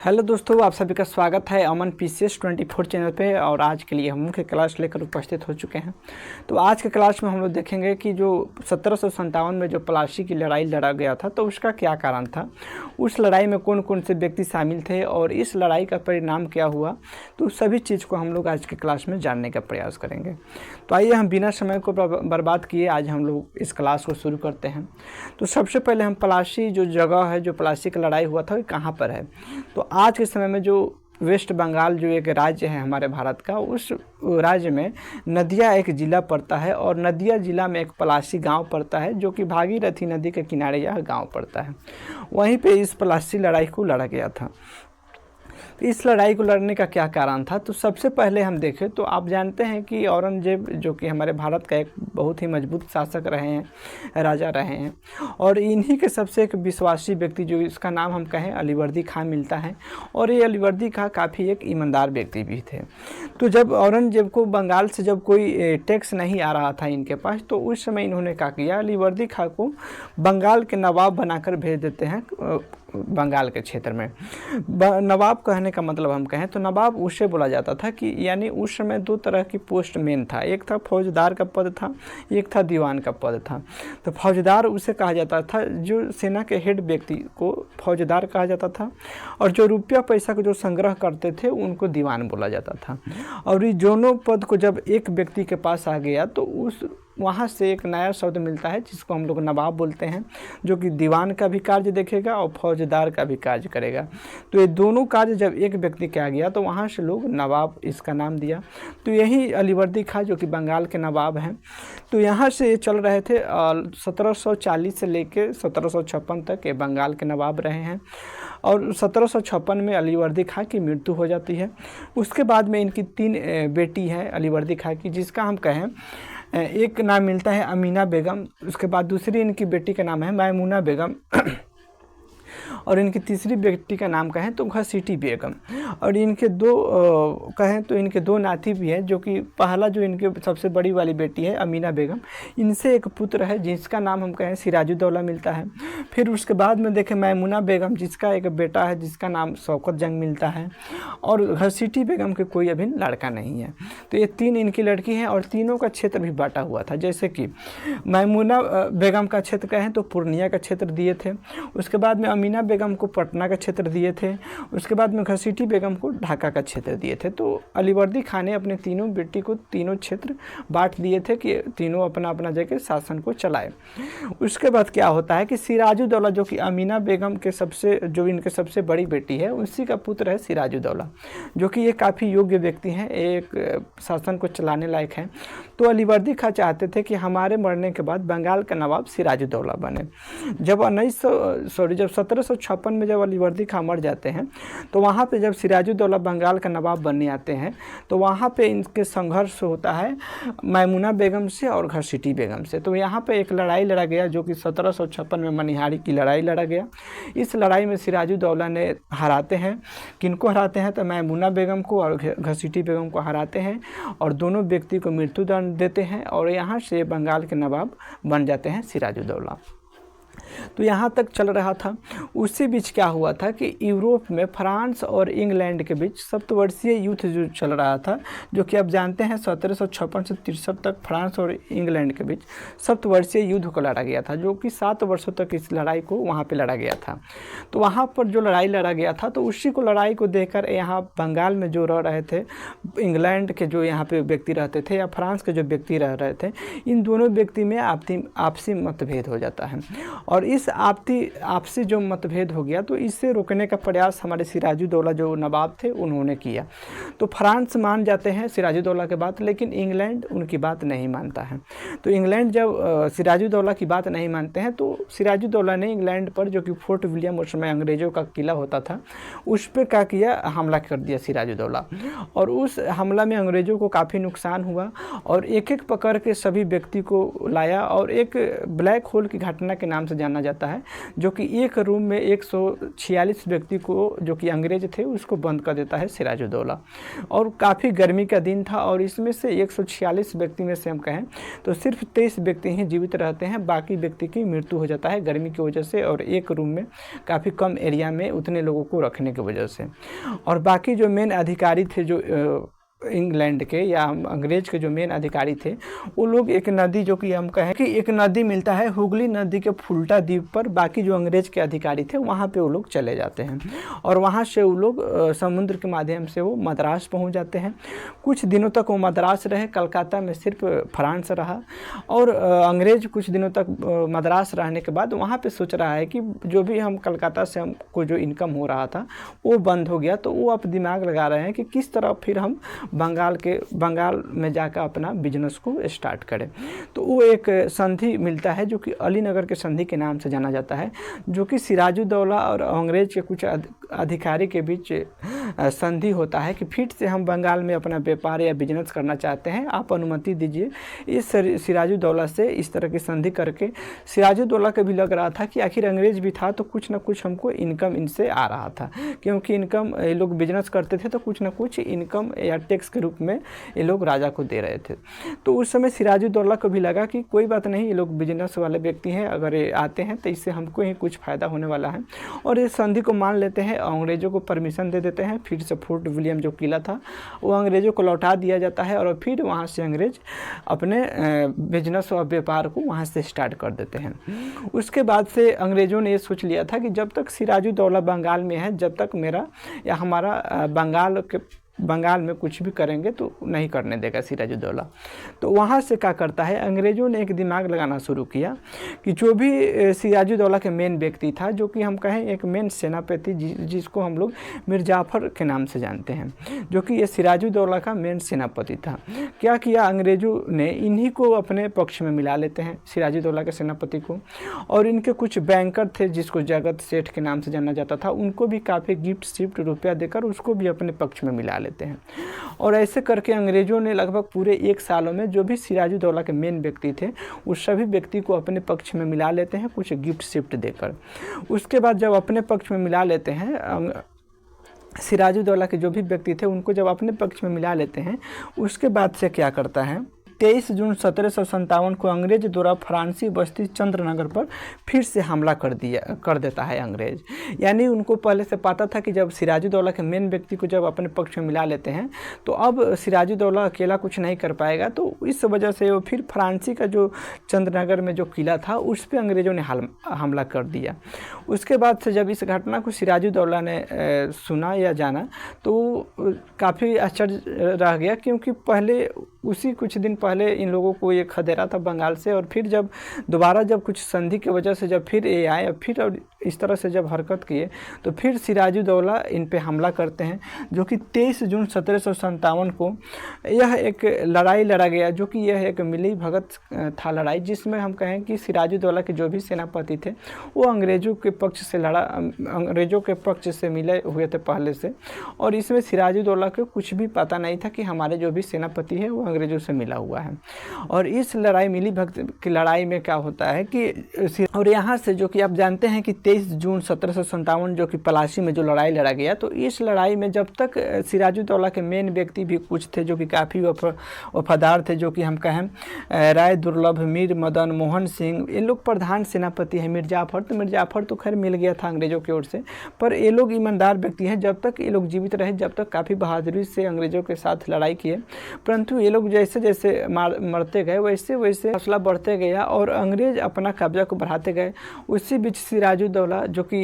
Hello दोस्तों, आप सभी का स्वागत है अमन पीसीएस 24 चैनल पे। और आज के लिए हम मुख्य क्लास लेकर उपस्थित हो चुके हैं। तो आज के क्लास में हम लोग देखेंगे कि जो 1757 में जो प्लासी की लड़ाई लड़ा गया था तो उसका क्या कारण था, उस लड़ाई में कौन कौन से व्यक्ति शामिल थे और इस लड़ाई का परिणाम क्या हुआ। तो सभी चीज़ को हम लोग आज के क्लास में जानने का प्रयास करेंगे। तो आइए हम बिना समय को बर्बाद किए आज हम लोग इस क्लास को शुरू करते हैं। तो सबसे पहले हम प्लासी जो जगह है, जो प्लासी का लड़ाई हुआ था, वो कहाँ पर है। तो आज के समय में जो वेस्ट बंगाल जो एक राज्य है हमारे भारत का, उस राज्य में नदिया एक ज़िला पड़ता है और नदिया ज़िला में एक प्लासी गांव पड़ता है जो कि भागीरथी नदी के किनारे यह गांव पड़ता है। वहीं पे इस प्लासी लड़ाई को लड़ा गया था। तो इस लड़ाई को लड़ने का क्या कारण था, तो सबसे पहले हम देखें तो आप जानते हैं कि औरंगजेब जो कि हमारे भारत का एक बहुत ही मजबूत शासक रहे हैं, राजा रहे हैं, और इन्हीं के सबसे एक विश्वासी व्यक्ति जो इसका नाम हम कहें अलीवर्दी खां मिलता है। और ये अलीवर्दी खां काफ़ी एक ईमानदार व्यक्ति भी थे। तो जब औरंगजेब को बंगाल से जब कोई टैक्स नहीं आ रहा था इनके पास, तो उस समय इन्होंने क्या किया, अलीवर्दी खां को बंगाल के नवाब बनाकर भेज देते हैं बंगाल के क्षेत्र में। नवाब कहने का मतलब हम कहें तो नवाब उसे बोला जाता था कि यानी उस समय दो तरह की पोस्ट मेन था, एक था फौजदार का पद था, एक था दीवान का पद था। तो फौजदार उसे कहा जाता था, जो सेना के हेड व्यक्ति को फौजदार कहा जाता था, और जो रुपया पैसा को जो संग्रह करते थे उनको दीवान बोला जाता था। और ये दोनों पद को जब एक व्यक्ति के पास आ गया तो उस वहाँ से एक नया शब्द मिलता है जिसको हम लोग नवाब बोलते हैं, जो कि दीवान का भी कार्य देखेगा और फौजदार का भी कार्य करेगा। तो ये दोनों कार्य जब एक व्यक्ति के आ गया तो वहाँ से लोग नवाब इसका नाम दिया। तो यही अलीवर्दी खां जो कि बंगाल के नवाब हैं, तो यहाँ से ये चल रहे थे 1740 से लेकर 1756 तक ये बंगाल के नवाब रहे हैं। और 1756 में अलीवर्दी खां की मृत्यु हो जाती है। उसके बाद में इनकी 3 बेटी हैं अलीवर्दी खां की, जिसका हम कहें एक नाम मिलता है अमीना बेगम, उसके बाद दूसरी इनकी बेटी का नाम है मैमुना बेगम और इनकी तीसरी बेटी का नाम कहें तो घसीटी बेगम। और इनके कहें तो इनके 2 नाती भी हैं, जो कि पहला जो इनके सबसे बड़ी वाली बेटी है अमीना बेगम, इनसे एक पुत्र है जिसका नाम हम कहें सिराजुद्दौला मिलता है। फिर उसके बाद में देखें मैमुना बेगम जिसका एक बेटा है जिसका नाम शौकत जंग मिलता है, और घसीटी बेगम के कोई अभी लड़का नहीं है। तो ये 3 इनकी लड़की हैं और तीनों का क्षेत्र भी बांटा हुआ था। जैसे कि मैमुना बेगम का क्षेत्र कहें तो पूर्णिया का क्षेत्र दिए थे, उसके बाद में अमीना बेगम को पटना का क्षेत्र दिए थे, उसके बाद में घसीटी बेगम को ढाका का क्षेत्र दिए थे। तो अलीवर्दी खां ने अपने तीनों बेटी को तीनों क्षेत्र बांट दिए थे कि तीनों अपना अपना जगह शासन को चलाए। उसके बाद क्या होता है कि सिराजुद्दौला जो कि अमीना बेगम के जो इनके सबसे बड़ी बेटी है उसी का पुत्र है सिराजुद्दौला, जो कि ये काफ़ी योग्य व्यक्ति हैं, एक शासन को चलाने लायक हैं। तो अलीवर्दी खां चाहते थे कि हमारे मरने के बाद बंगाल का नवाब सिराजुद्दौला बने। जब 1756 में जब अलीवर्दी खां मर जाते हैं तो वहाँ पे जब सिराजुद्दौला बंगाल का नवाब बनने आते हैं तो वहाँ पे इनके संघर्ष होता है मैमुना बेगम से और घसीटी बेगम से। तो यहाँ पे एक लड़ाई लड़ा गया जो कि 1756 में मनिहारी की लड़ाई लड़ा गया। इस लड़ाई में सिराजुद्दौला ने हराते हैं, किनको हराते हैं तो मैमुना बेगम को और घसीटी बेगम को हराते हैं और दोनों व्यक्ति को मृत्युदंड देते हैं और यहाँ से बंगाल के नवाब बन जाते हैं सिराजुद्दौला। तो यहाँ तक चल रहा था। उसी बीच क्या हुआ था कि यूरोप में फ्रांस और इंग्लैंड के बीच सप्तवर्षीय युद्ध जो चल रहा था, जो कि आप जानते हैं 1756 से 63 तक फ्रांस और इंग्लैंड के बीच सप्तवर्षीय युद्ध को लड़ा गया था, जो कि 7 वर्षों तक इस लड़ाई को वहाँ पे लड़ा गया था। तो वहाँ पर जो लड़ाई लड़ा गया था तो उसी को लड़ाई को देखकर यहाँ बंगाल में जो रह रहे थे इंग्लैंड के जो यहाँ पे व्यक्ति रहते थे या फ्रांस के जो व्यक्ति रह रहे थे, इन दोनों व्यक्ति में आपसी मतभेद हो जाता है। और इस आपसी जो मतभेद हो गया तो इससे रोकने का प्रयास हमारे सिराजुद्दौला जो नवाब थे उन्होंने किया। तो फ्रांस मान जाते हैं सिराजुद्दौला के बात, लेकिन इंग्लैंड उनकी बात नहीं मानता है। तो इंग्लैंड जब सिराजुद्दौला की बात नहीं मानते हैं तो सिराजुद्दौला ने इंग्लैंड पर, जो कि फोर्ट विलियम उस समय अंग्रेज़ों का किला होता था, उस पर क्या किया, हमला कर दिया सिराजुद्दौला। और उस हमला में अंग्रेज़ों को काफ़ी नुकसान हुआ और एक एक पकड़ के सभी व्यक्ति को लाया और एक ब्लैक होल की घटना के नाम से जाना जाता है, जो कि एक रूम में 146 व्यक्ति को जो कि अंग्रेज थे उसको बंद कर देता है सिराजुद्दौला। और काफ़ी गर्मी का दिन था और इसमें से 146 व्यक्ति में से हम कहें तो सिर्फ 23 व्यक्ति ही जीवित रहते हैं, बाकी व्यक्ति की मृत्यु हो जाता है गर्मी की वजह से और एक रूम में काफ़ी कम एरिया में उतने लोगों को रखने की वजह से। और बाकी जो मेन अधिकारी थे जो इंग्लैंड के या अंग्रेज के जो मेन अधिकारी थे वो लोग एक नदी जो कि हम कहें कि एक नदी मिलता है हुगली नदी के फुल्टा द्वीप पर, बाकी जो अंग्रेज के अधिकारी थे वहाँ पे वो लोग चले जाते हैं और वहाँ से वो लोग समुद्र के माध्यम से वो मद्रास पहुँच जाते हैं। कुछ दिनों तक वो मद्रास रहे, कलकत्ता में सिर्फ फ्रांस रहा और अंग्रेज कुछ दिनों तक मद्रास रहने के बाद वहाँ पर सोच रहा है कि जो भी हम कलकत्ता से हमको जो इनकम हो रहा था वो बंद हो गया, तो वो अब दिमाग लगा रहे हैं कि किस तरह फिर हम बंगाल में जाकर अपना बिजनेस को स्टार्ट करें। तो वो एक संधि मिलता है जो कि अलीनगर के संधि के नाम से जाना जाता है, जो कि सिराजुद्दौला और अंग्रेज के कुछ अधिकारी के बीच संधि होता है कि फिर से हम बंगाल में अपना व्यापार या बिजनेस करना चाहते हैं, आप अनुमति दीजिए। इस सिराजुद्दौला से इस तरह की संधि करके सिराजुद्दौला को भी लग रहा था कि आखिर अंग्रेज भी था तो कुछ ना कुछ हमको इनकम इनसे आ रहा था, क्योंकि इनकम ये लोग बिजनेस करते थे तो कुछ ना कुछ इनकम या टैक्स के रूप में ये लोग राजा को दे रहे थे। तो उस समय सिराजुद्दौला को भी लगा कि कोई बात नहीं, ये लोग बिजनेस वाले व्यक्ति हैं, अगर ये आते हैं तो इससे हमको ही कुछ फ़ायदा होने वाला है और इस संधि को मान लेते हैं, अंग्रेज़ों को परमिशन दे देते हैं। फिर से फोर्ट विलियम जो किला था वो अंग्रेज़ों को लौटा दिया जाता है और फिर वहाँ से अंग्रेज अपने बिजनेस और व्यापार को वहाँ से स्टार्ट कर देते हैं। उसके बाद से अंग्रेज़ों ने ये सोच लिया था कि जब तक सिराजुद्दौला बंगाल में है, जब तक मेरा या हमारा बंगाल में कुछ भी करेंगे तो नहीं करने देगा सिराजुद्दौला। तो वहाँ से क्या करता है, अंग्रेज़ों ने एक दिमाग लगाना शुरू किया कि जो भी सिराजुद्दौला के मेन व्यक्ति था, जो कि हम कहें एक मेन सेनापति जिसको हम लोग मीर जाफ़र के नाम से जानते हैं, जो कि ये सिराजुद्दौला का मेन सेनापति था। क्या किया अंग्रेज़ों ने, इन्हीं को अपने पक्ष में मिला लेते हैं सिराजुद्दौला के सेनापति को, और इनके कुछ बैंकर थे जिसको जगत सेठ के नाम से जाना जाता था, उनको भी काफ़ी गिफ्ट शिफ्ट रुपया देकर उसको भी अपने पक्ष में मिला लेते हैं। और ऐसे करके अंग्रेज़ों ने लगभग पूरे 1 सालों में जो भी सिराजुद्दौला के मेन व्यक्ति थे उस सभी व्यक्ति को अपने पक्ष में मिला लेते हैं कुछ गिफ्ट शिफ्ट देकर। उसके बाद जब अपने पक्ष में मिला लेते हैं, सिराजुद्दौला के जो भी व्यक्ति थे उनको जब अपने पक्ष में मिला लेते हैं, उसके बाद से क्या करता है, 23 जून 1757 को अंग्रेज द्वारा फ्रांसी बस्ती चंद्रनगर पर फिर से हमला कर देता है अंग्रेज। यानी उनको पहले से पता था कि जब सिराजुद्दौला के मेन व्यक्ति को जब अपने पक्ष में मिला लेते हैं तो अब सिराजुद्दौला अकेला कुछ नहीं कर पाएगा, तो इस वजह से वो फिर फ्रांसी का जो चंद्रनगर में जो किला था उस पर अंग्रेज़ों ने हमला कर दिया। उसके बाद से जब इस घटना को सिराजुद्दौला ने सुना या जाना तो काफ़ी आश्चर्य रह गया, क्योंकि पहले उसी कुछ दिन पहले इन लोगों को ये खदेड़ा था बंगाल से, और फिर जब दोबारा जब कुछ संधि की वजह से जब फिर ये आए फिर और इस तरह से जब हरकत किए तो फिर सिराजुद्दौला इन पे हमला करते हैं, जो कि 23 जून 1757 को यह एक लड़ाई लड़ा गया, जो कि यह एक मिली भगत था लड़ाई, जिसमें हम कहें कि सिराजुद्दौला के जो भी सेनापति थे वो अंग्रेज़ों के पक्ष से अंग्रेज़ों के पक्ष से मिले हुए थे पहले से, और इसमें सिराजुद्दौला को कुछ भी पता नहीं था कि हमारे जो भी सेनापति है वो अंग्रेज़ों से मिला हुआ है। और इस लड़ाई मिली भगत की लड़ाई में क्या होता है कि और यहाँ से जो कि आप जानते हैं कि 23 जून 1757 जो कि पलासी में जो लड़ाई लड़ा गया, तो इस लड़ाई में जब तक सिराजुद्दौला के मेन व्यक्ति भी कुछ थे जो कि काफ़ी वफादार थे, जो कि हम कहें राय दुर्लभ, मीर मदन मोहन सिंह, ये लोग प्रधान सेनापति हैं। मीर जाफ़र तो खैर मिल गया था अंग्रेज़ों की ओर से, पर ये लोग ईमानदार व्यक्ति हैं। जब तक ये लोग जीवित रहे, जब तक काफ़ी बहादुरी से अंग्रेज़ों के साथ लड़ाई किए, परंतु ये लोग जैसे जैसे मरते गए वैसे वैसे हौसला बढ़ते गया और अंग्रेज़ अपना कब्जा को बढ़ाते गए। उसी बीच सिराजुद्दौला जो कि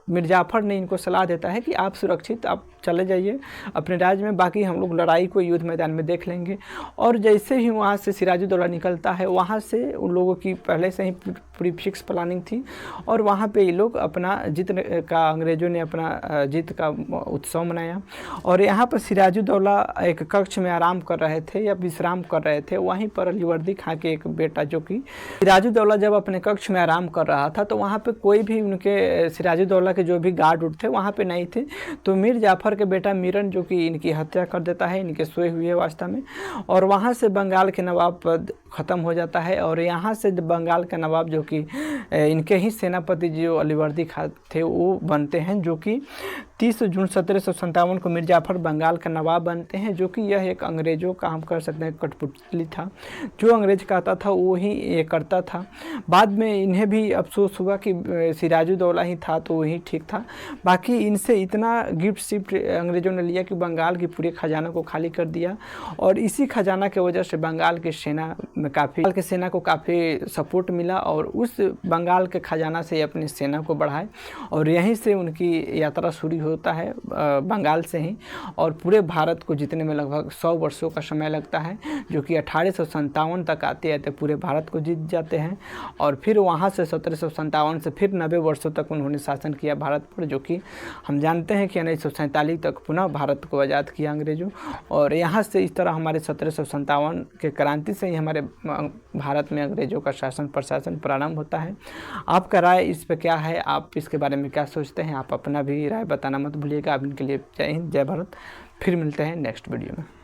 मीर जाफ़र ने इनको सलाह देता है कि आप सुरक्षित आप चले जाइए अपने राज्य में, बाकी हम लोग लड़ाई को युद्ध मैदान में देख लेंगे। और जैसे ही वहाँ से सिराजुद्दौला निकलता है, वहाँ से उन लोगों की पहले से ही पूरी फिक्स प्लानिंग थी और वहाँ पे ये लोग अपना जीत का अंग्रेज़ों ने अपना जीत का उत्सव मनाया। और यहाँ पर सिराजुद्दौला एक कक्ष में आराम कर रहे थे या विश्राम कर रहे थे। वहीं पर अलीवर्दी खां के एक बेटा जो कि सिराजुद्दौला जब अपने कक्ष में आराम कर रहा था तो वहाँ पे कोई भी ही उनके सिराजुद्दौला के जो भी गार्ड उठ थे वहाँ पे नहीं थे। तो मीर जाफ़र के बेटा मीरन जो कि इनकी हत्या कर देता है इनके सोए हुए अवस्था में, और वहाँ से बंगाल के नवाब पद ख़त्म हो जाता है। और यहाँ से बंगाल का नवाब जो कि इनके ही सेनापति जो अलीवर्दी खां थे वो बनते हैं, जो कि 30 जून 1757 को मीर जाफ़र बंगाल का नवाब बनते हैं, जो कि यह एक अंग्रेज़ों का हम कर सकते हैं कठपुतली था। जो अंग्रेज कहता था वो ही ये करता था। बाद में इन्हें भी अफसोस हुआ कि सिराजुद्दौला ही था तो वही ठीक था। बाकी इनसे इतना गिफ्ट शिफ्ट अंग्रेज़ों ने लिया कि बंगाल की पूरे खजाना को खाली कर दिया, और इसी खजाना की वजह से बंगाल की सेना को काफ़ी सपोर्ट मिला, और उस बंगाल के खजाना से अपनी सेना को बढ़ाए, और यहीं से उनकी यात्रा शुरू होता है बंगाल से ही, और पूरे भारत को जीतने में लगभग 100 वर्षों का समय लगता है, जो कि 1857 तक आते आते पूरे भारत को जीत जाते हैं। और फिर वहाँ से 1757 से फिर 90 वर्षों तक उन्होंने शासन किया भारत पर, जो कि हम जानते हैं कि 1947 तक पुनः भारत को आज़ाद किया अंग्रेज़ों। और यहाँ से इस तरह हमारे 1757 के क्रांति से ही हमारे भारत में अंग्रेज़ों का शासन प्रशासन प्रारंभ होता है। आपका राय इस पर क्या है, आप इसके बारे में क्या सोचते हैं, आप अपना भी राय बताना मत भूलिएगा। आप इनके लिए जय हिंद, जय भारत। फिर मिलते हैं नेक्स्ट वीडियो में।